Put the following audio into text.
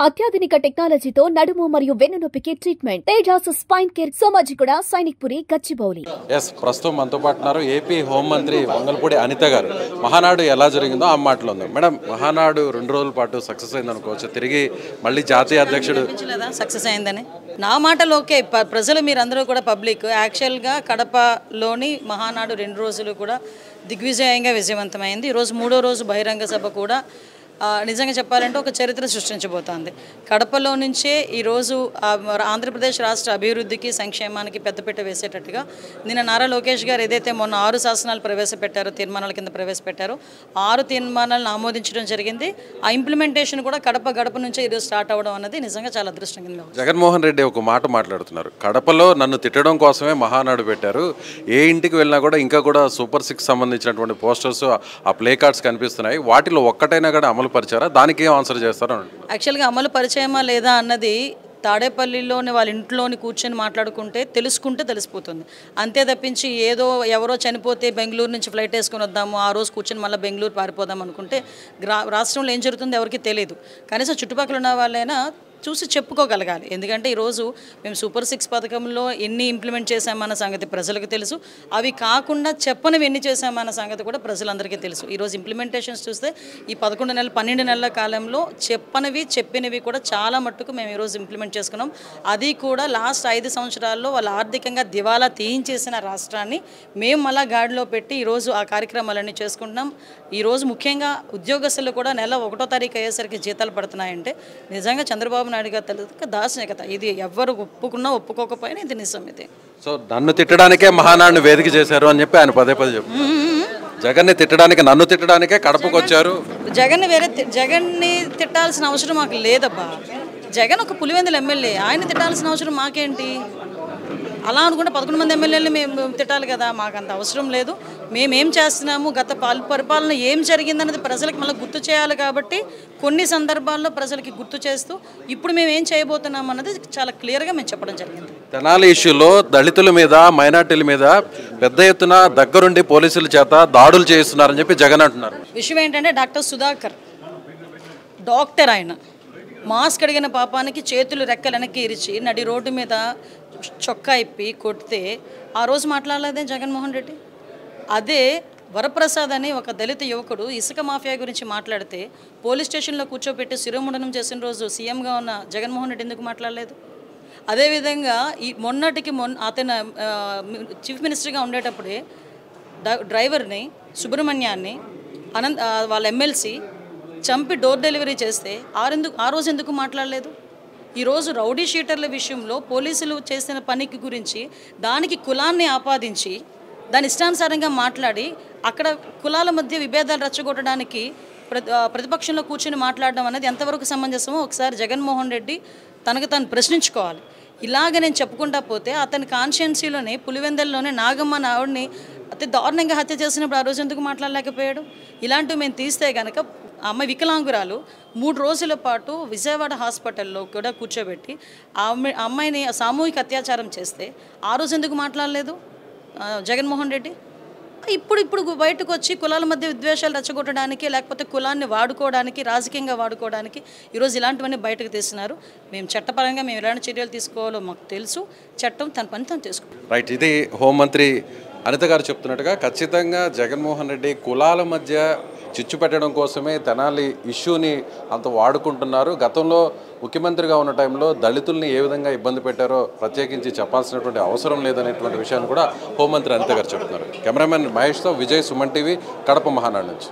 అత్యాధునిక టెక్నాలజీతో నడుము మరియు వెన్నునొప్పికి treatment Tejas spine care Somajiguda Sainikpuri Gachibowli. ప్రస్తుతం మనతో పాటున్నారు ఏపీ హోంమంత్రి వంగల్పూడి అనిత గారు. మహానాడు ఎలా జరిగిందో ఆ మాటలో ఉంది. మేడం, మహానాడు 2 రోజుల పాటు సక్సెస్ అయింది అనుకోవచ్చు. తిరిగి మళ్ళీ జాతీయ అధ్యక్షుడు సక్సెస్ అయిందని నా మాటలు ఓకే. ప్రజలు మీరందరూ కూడా పబ్లిక్ యాక్చువల్గా కడపలోని మహానాడు 2 రోజులు కూడా దిగ్విజయంగా విజయవంతమైంది. ఈరోజు 3వ రోజు బహిరంగ సభ కూడా నిజంగా చెప్పాలంటే ఒక చరిత్ర సృష్టించబోతోంది. కడపలో నుంచే ఈరోజు ఆంధ్రప్రదేశ్ రాష్ట్ర అభివృద్ధికి సంక్షేమానికి పెద్దపీట వేసేటట్టుగా నిన్న నారా లోకేష్ గారు ఏదైతే మొన్న 6 శాసనాలు ప్రవేశపెట్టారో, తీర్మానాల కింద ప్రవేశపెట్టారో 6 తీర్మానాలను ఆమోదించడం జరిగింది. ఆ ఇంప్లిమెంటేషన్ కూడా గడప నుంచే ఈరోజు స్టార్ట్ అవ్వడం అన్నది నిజంగా చాలా అదృష్టంగా. జగన్మోహన్ రెడ్డి ఒక మాట మాట్లాడుతున్నారు, కడపలో నన్ను తిట్టడం కోసమే మహానాడు పెట్టారు. ఏ ఇంటికి వెళ్ళినా కూడా ఇంకా కూడా సూపర్ 6 సంబంధించినటువంటి పోస్టర్స్, ఆ ప్లే కార్డ్స్ కనిపిస్తున్నాయి. వాటిలో ఒక్కటైనా కూడా అమలు పరిచారా? దానికి ఏం ఆన్సర్ చేస్తారో. యాక్చువల్గా అమలు పరిచయమా లేదా అన్నది తాడేపల్లిలోని వాళ్ళ ఇంట్లోని కూర్చొని మాట్లాడుకుంటే తెలుసుకుంటే తెలిసిపోతుంది. అంతే తప్పించి ఏదో ఎవరో చనిపోతే బెంగళూరు నుంచి ఫ్లైట్ వేసుకొని వద్దాము, ఆ రోజు కూర్చొని మళ్ళీ బెంగళూరు పారిపోదాం అనుకుంటే రాష్ట్రంలో ఏం జరుగుతుందో ఎవరికి తెలియదు. కనీసం చుట్టుపక్కల ఉన్న వాళ్ళైనా చూసి చెప్పుకోగలగాలి. ఎందుకంటే ఈరోజు మేము సూపర్ 6 పథకంలో ఎన్ని ఇంప్లిమెంట్ చేశామన్న సంగతి ప్రజలకు తెలుసు. అవి కాకుండా చెప్పనివి ఎన్ని చేశామన్న సంగతి కూడా ప్రజలందరికీ తెలుసు. ఈరోజు ఇంప్లిమెంటేషన్స్ చూస్తే ఈ 11 నెలలు 12 నెలల కాలంలో చెప్పినవి కూడా చాలా మట్టుకు మేము ఈరోజు ఇంప్లిమెంట్ చేసుకున్నాం. అది కూడా లాస్ట్ 5 సంవత్సరాల్లో వాళ్ళు ఆర్థికంగా దివాలా తీయించేసిన రాష్ట్రాన్ని మేము మళ్ళా గాడిలో పెట్టి ఈరోజు ఆ కార్యక్రమాలన్నీ చేసుకుంటున్నాం. ఈరోజు ముఖ్యంగా ఉద్యోగస్తులు కూడా నెల 1వ తారీఖు అయ్యేసరికి జీతాలు పడుతున్నాయంటే నిజంగా చంద్రబాబు నాయుడు గారు తెలుసు దార్శనికత. ఇది ఎవరు ఒప్పుకున్నా ఒప్పుకోకపోయినా ఇది నిజం. ఇది సో నన్ను తిట్టడానికే మహానాడుని వేదిక చేశారు అని చెప్పి ఆయన పదే చెప్పారు. జగన్ని తిట్టడానికి, నన్ను తిట్టడానికే కడపకు వచ్చారు. జగన్ని తిట్టాల్సిన అవసరం మాకు లేదబ్బా. జగన్ ఒక పులివెందుల ఎమ్మెల్యే, ఆయన తిట్టాల్సిన అవసరం మాకేంటి? అలా అనుకుంటే 11 మంది ఎమ్మెల్యేలు మేము తిట్టాలి కదా, మాకు అంత అవసరం లేదు. మేమేం చేస్తున్నాము, గత పరిపాలన ఏం జరిగిందన్నది ప్రజలకు మళ్ళీ గుర్తు చేయాలి. కాబట్టి కొన్ని సందర్భాల్లో ప్రజలకి గుర్తు చేస్తూ ఇప్పుడు మేము ఏం చేయబోతున్నాం అన్నది చాలా క్లియర్గా మేము చెప్పడం జరిగింది. తెనాలి ఇష్యూలో దళితుల మీద, మైనార్టీల మీద పెద్ద ఎత్తున దగ్గరుండి పోలీసుల చేత దాడులు చేస్తున్నారని చెప్పి జగన్ అంటున్నారు. విషయం ఏంటంటే డాక్టర్ సుధాకర్ డాక్టర్, ఆయన మాస్క్ అడిగిన పాపానికి చేతులు రెక్కలు వెనక్కి ఇరిచి నడి రోడ్డు మీద చొక్కా ఇప్పి కొడితే ఆ రోజు మాట్లాడలేదే జగన్మోహన్ రెడ్డి. అదే వరప్రసాద్ అని ఒక దళిత యువకుడు ఇసుక మాఫియా గురించి మాట్లాడితే పోలీస్ స్టేషన్లో కూర్చోబెట్టి శిరోముండనం చేసిన రోజు సీఎంగా ఉన్న జగన్మోహన్ రెడ్డి ఎందుకు మాట్లాడలేదు? అదేవిధంగా అతను చీఫ్ మినిస్టర్గా ఉండేటప్పుడే డ్రైవర్ని సుబ్రహ్మణ్యాన్ని వాళ్ళ ఎమ్మెల్సీ చంపి డోర్ డెలివరీ చేస్తే ఆ రోజు ఎందుకు మాట్లాడలేదు? ఈరోజు రౌడీ షీటర్ల విషయంలో పోలీసులు చేసిన పనికి గురించి దానికి కులాన్ని ఆపాదించి దాని ఇష్టానుసారంగా మాట్లాడి అక్కడ కులాల మధ్య విభేదాలు రెచ్చగొట్టడానికి ప్రతిపక్షంలో కూర్చొని మాట్లాడడం అనేది ఎంతవరకు సమంజసమో ఒకసారి జగన్మోహన్ రెడ్డి తనకు తాను ప్రశ్నించుకోవాలి. ఇలాగ నేను చెప్పుకుంటా పోతే అతని కాన్స్టిట్యున్సీలోనే పులివెందల్లోనే నాగమ్మ ఆవిడని అతి దారుణంగా హత్య చేసినప్పుడు ఆ రోజు ఎందుకు మాట్లాడలేకపోయాడు? ఇలాంటివి మేము తీస్తే కనుక అమ్మాయి వికలాంగురాలు 3 రోజుల పాటు విజయవాడ హాస్పిటల్లో కూడా కూర్చోబెట్టి అమ్మాయిని సామూహిక అత్యాచారం చేస్తే ఆ రోజు ఎందుకు మాట్లాడలేదు జగన్మోహన్ రెడ్డి? ఇప్పుడు బయటకు వచ్చి కులాల మధ్య విద్వేషాలు రెచ్చగొట్టడానికి, లేకపోతే కులాన్ని వాడుకోవడానికి, రాజకీయంగా వాడుకోవడానికి ఈరోజు ఇలాంటివన్నీ బయటకు తీస్తున్నారు. మేము చట్టపరంగా మేము ఎలాంటి చర్యలు తీసుకోవాలో మాకు తెలుసు. చట్టం తన పని తను తీసుకుంటాం. రైట్, ఇది హోంమంత్రి అనిత గారు చెప్తున్నట్టుగా ఖచ్చితంగా జగన్మోహన్ రెడ్డి కులాల మధ్య చిచ్చు పెట్టడం కోసమే తెనాలి ఇష్యూని అంత వాడుకుంటున్నారు. గతంలో ముఖ్యమంత్రిగా ఉన్న టైంలో దళితుల్ని ఏ విధంగా ఇబ్బంది పెట్టారో ప్రత్యేకించి చెప్పాల్సినటువంటి అవసరం లేదనేటువంటి విషయాన్ని కూడా హోంమంత్రి అనిత గారు చెప్తున్నారు. కెమెరామెన్ మహేష్తో విజయ్, సుమన్ టీవీ, కడప మహానాడు నుంచి.